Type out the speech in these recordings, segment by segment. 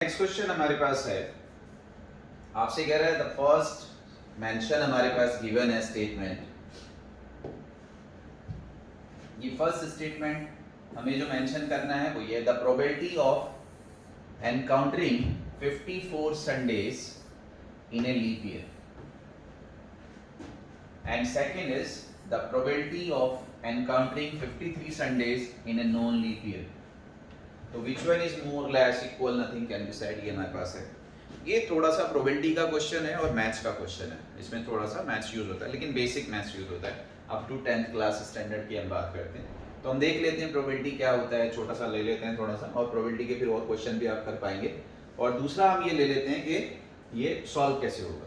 Next question हमारे पास है, आपसे कह रहा है द फर्स्ट मेंशन हमारे पास गिवन है स्टेटमेंट। ये फर्स्ट स्टेटमेंट हमें जो मेंशन करना है वो ये, the probability of encountering 54 Sundays in a leap year, and second is the probability of encountering 53 Sundays in a non leap year. तो which one is more less equal, nothing can be said. ये हमारे पास है। ये थोड़ा सा probability का question है और मैथ्स का क्वेश्चन है। इसमें थोड़ा सा मैथ्स यूज होता है, लेकिन बेसिक मैथ्स यूज होता है। Up to 10th class standard की हम बात करते हैं, तो हम देख लेते हैं प्रोबेबिलिटी क्या होता है। छोटा सा ले लेते हैं थोड़ा सा, और प्रोबेबिलिटी के फिर और क्वेश्चन भी आप कर पाएंगे। और दूसरा हम ये ले लेते हैं कि ये सॉल्व कैसे होगा।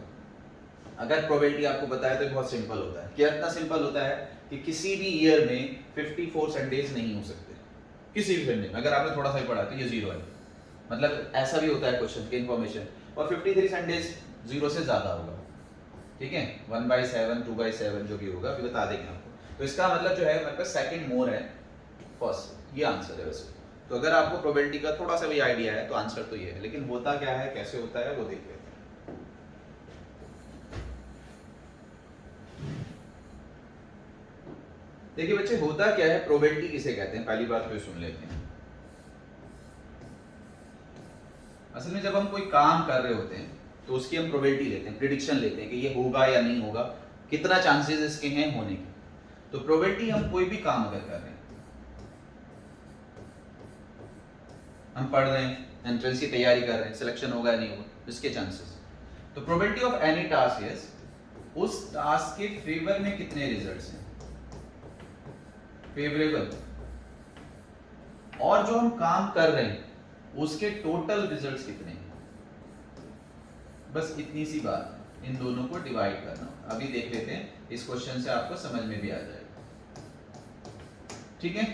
अगर प्रोबेबिलिटी आपको बताए तो बहुत सिंपल होता है। क्या इतना सिंपल होता है कि किसी भी ईयर में 54 संडेज नहीं हो सकते, किसी भी संडे में। अगर आपने थोड़ा सा ही पढ़ा तो ये जीरो है, मतलब ऐसा भी होता है क्वेश्चन की इन्फॉर्मेशन। और 53 संडेज जीरो से ज्यादा होगा, ठीक है। 1/7 2/7 जो भी होगा अभी बता देंगे आपको। तो इसका मतलब जो है हमारे पास सेकंड मोर है फर्स्ट, ये आंसर है वैसे। तो अगर आपको प्रोबेबिलिटी का थोड़ा सा भी आइडिया है तो आंसर तो ये है, लेकिन होता क्या है, कैसे होता है वो देख लेते हैं। देखिए बच्चे, होता क्या है, प्रोबेबिलिटी किसे कहते हैं, पहली बात तो ये सुन लेते हैं। असल में जब हम कोई काम कर रहे होते हैं तो उसकी हम प्रोबेबिलिटी लेते हैं, प्रिडिक्शन लेते हैं कि ये होगा या नहीं होगा, कितना चांसेस इसके हैं होने के। तो प्रोबेबिलिटी हम कोई भी काम अगर कर रहे हैं, हम पढ़ रहे हैं, एंट्रेंस की तैयारी कर रहे हैं, सिलेक्शन होगा या नहीं होगा, इसके चांसेस। तो probability of any task is, उस टास्क के फेवर में कितने रिजल्ट्स हैं, फेवरेबल, और जो हम काम कर रहे हैं उसके टोटल रिजल्ट्स कितने हैं। बस इतनी सी बात, इन दोनों को डिवाइड करना। अभी देख लेते हैं, इस क्वेश्चन से आपको समझ में भी आ जाएगा, ठीक है।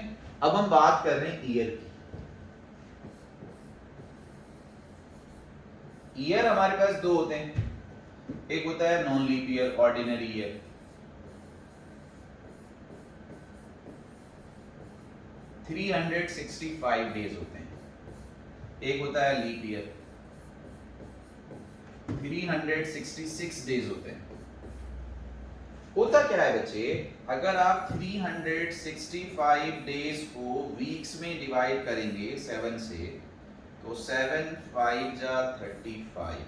अब हम बात कर रहे हैं ईयर की। ईयर हमारे पास दो होते हैं, एक होता है non leap year, ordinary year. Three 365 days होते हैं। एक होता है लीप ईयर, 366 डेज होते हैं। होता क्या है बच्चे, अगर आप 365 डेज को वीक्स में डिवाइड करेंगे 7 से, तो 7 5 जा 35,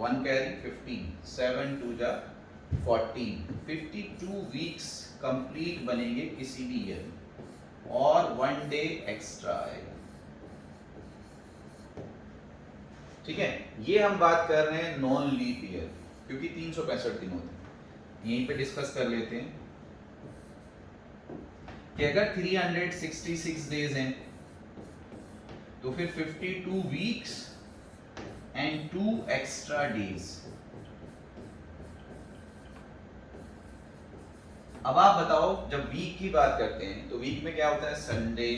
1 कैरी 15, 7 2 जा 14, 52 वीक्स कंप्लीट बनेंगे किसी भी ईयर में, और 1 डे एक्स्ट्रा आएगा, ठीक है। ये हम बात कर रहे हैं नॉन लीप ईयर, क्योंकि 365 दिन होते हैं। यहीं पे डिस्कस कर लेते हैं कि अगर 366 डेज हैं तो फिर 52 वीक्स एंड 2 एक्स्ट्रा डेज। अब आप बताओ, जब वीक की बात करते हैं तो वीक में क्या होता है, संडे,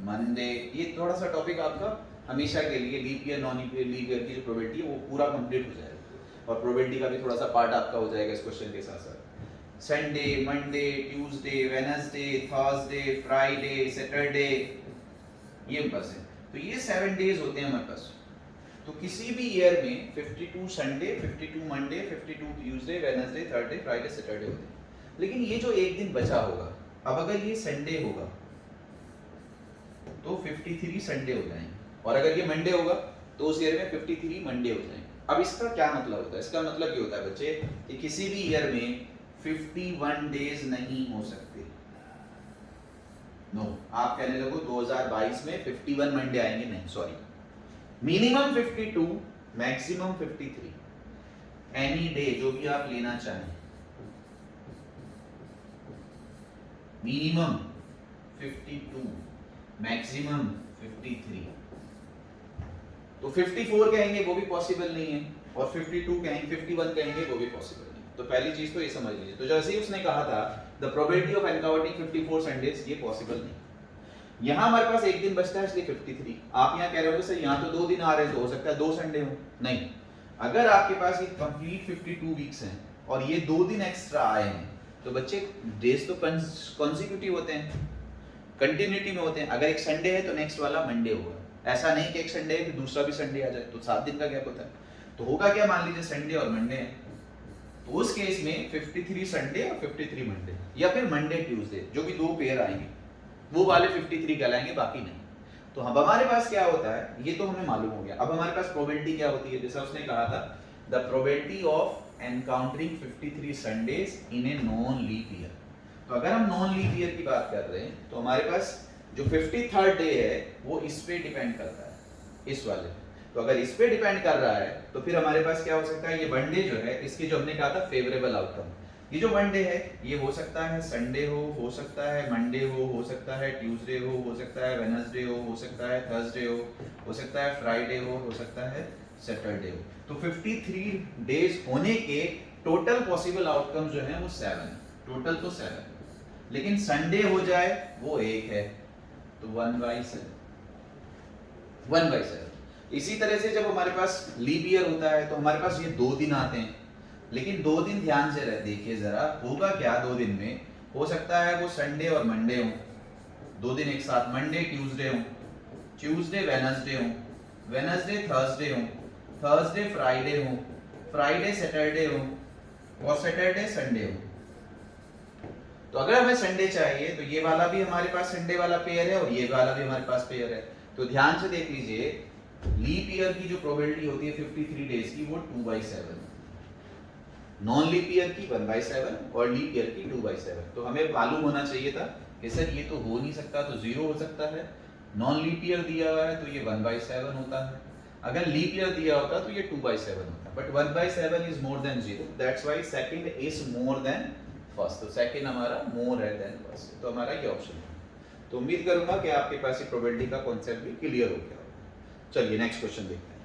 मंडे। ये थोड़ा सा टॉपिक आपका हमेशा के लिए leap year non leap year की जो प्रोबेबिलिटी है वो पूरा कंप्लीट हो जाएगा, और प्रोबेबिलिटी का भी थोड़ा सा पार्ट आपका हो जाएगा इस क्वेश्चन के साथ साथ। Sunday, Monday, Tuesday, Wednesday, Thursday, Friday, Saturday, ये बस है। तो ये 7 डेज होते हैं हमारे पास। तो किसी भी ईयर में 52 Sunday, 52 Monday, 52 Tuesday, Wednesday, Thursday, Friday, Saturday होते हैं। लेकिन ये जो एक दिन बचा होगा, अब अगर ये संडे होगा तो 53 संडे हो जाएंगे, और अगर ये मंडे होगा तो उस ईयर में 53 मंडे हो जाएंगे। अब इसका क्या मतलब होता है, इसका मतलब ये होता है बच्चे कि किसी भी ईयर में 51 डेज नहीं हो सकते। नो, आप कहने लगो 2022 में 51 मंडे आएंगे, नहीं, sorry. Minimum 52, maximum 53, any day जो भी आप लेना चाहें, मिनिमम 52, मैक्सिमम 53। तो 54 कहेंगे वो भी पॉसिबल नहीं है, और 52 कहेंगे, 51 कहेंगे वो भी पॉसिबल नहीं। तो पहली चीज तो ये समझ लीजिए। तो जैसे ही उसने कहा था the probability of encountering 54 Sundays, ये पॉसिबल नहीं। यहाँ हमारे पास एक दिन बचता है, इसलिए 53। आप यहाँ कह रहे हो सर यहाँ तो 2 दिन आ रहे हैं, तो हो सकता है 2 संडे हो। नहीं, अगर आपके पास ये कंप्लीट 52 वीक्स हैं और ये 2 दिन एक्स्ट्रा आए हैं, तो बच्चे डेज तो कॉन्सिक्यूटिव होते हैं, कंटिन्यूटी में होते हैं। अगर एक संडे है तो नेक्स्ट वाला मंडे होगा, ऐसा नहीं कि एक संडे है दूसरा भी संडे आ जाए, तो 7 दिन का गैप होता है। तो होगा क्या, मान लीजिए संडे और मंडे है, तो उस केस में 53 संडे और 53 मंडे, या फिर मंडे ट्यूसडे, जो भी दो पेयर आएंगे वो वाले 53 कहलाएंगे, बाकी नहीं। तो अब हमारे पास क्या होता है, ये तो हमें मालूम हो गया। अब हमारे पास प्रोबेबिलिटी क्या होती है, जैसा उसने कहा था, the probability of encountering 53 Sundays in a non leap year. तो अगर हम नॉन लीप ईयर की बात कर रहे हैं तो हमारे पास जो 53rd डे है वो इस पे डिपेंड करता है, इस वाले। तो अगर इस पे डिपेंड कर रहा है तो फिर हमारे पास क्या हो सकता है, ये वन डे जो है इसके जो हमने कहा था फेवरेबल आउटकम, ये जो वन डे है ये हो सकता है संडे हो सकता है मंडे हो सकता है ट्यूसडे हो सकता है वेडनेसडे हो सकता है थर्सडे हो सकता है फ्राइडे हो सकता है सैटरडे हो। तो 53 डेज होने के टोटल पॉसिबल आउटकम जो है वो 7, टोटल तो 7, लेकिन संडे हो जाए वो एक है, तो 1/7, 1/7। इसी तरह से जब हमारे पास लीप ईयर होता है तो हमारे पास ये 2 दिन आते हैं, लेकिन 2 दिन ध्यान से देखिए जरा, होगा क्या 2 दिन में, हो सकता है वो संडे और मंडे हो, 2 दिन एक साथ, मंडे ट्यूसडे हो, ट्यूसडे वेडनेसडे हो, वेडनेसडे थर्सडे हो, थर्सडे फ्राइडे हो, फ्राइडे सैटरडे हो, और सैटरडे संडे हो। तो अगर हमें संडे चाहिए तो ये वाला भी हमारे पास संडे वाला पेयर है और ये वाला भी हमारे पास पेयर है। तो ध्यान से देख लीजिए, लीप ईयर की जो प्रोबेबिलिटी होती है 53 डेज की वो 2/7, नॉन लीप ईयर की 1/7 और लीप ईयर की 2/7। तो हमें मालूम होना चाहिए था कि सर ये तो हो नहीं सकता, तो 0 हो सकता है, नॉन लीप ईयर दिया हुआ है तो ये 1/7 होता है, अगर लीप ईयर दिया होता तो ये 2/7 होता, but 1/7 is more than 0, that's why second is more than first, तो सेकंड हमारा मोर है देन फर्स्ट, तो हमारा ये ऑप्शन है। तो उम्मीद करूंगा कि आपके पास ये प्रोबेबिलिटी का कॉन्सेप्ट भी क्लियर हो गया होगा। चलिए नेक्स्ट क्वेश्चन देखते हैं।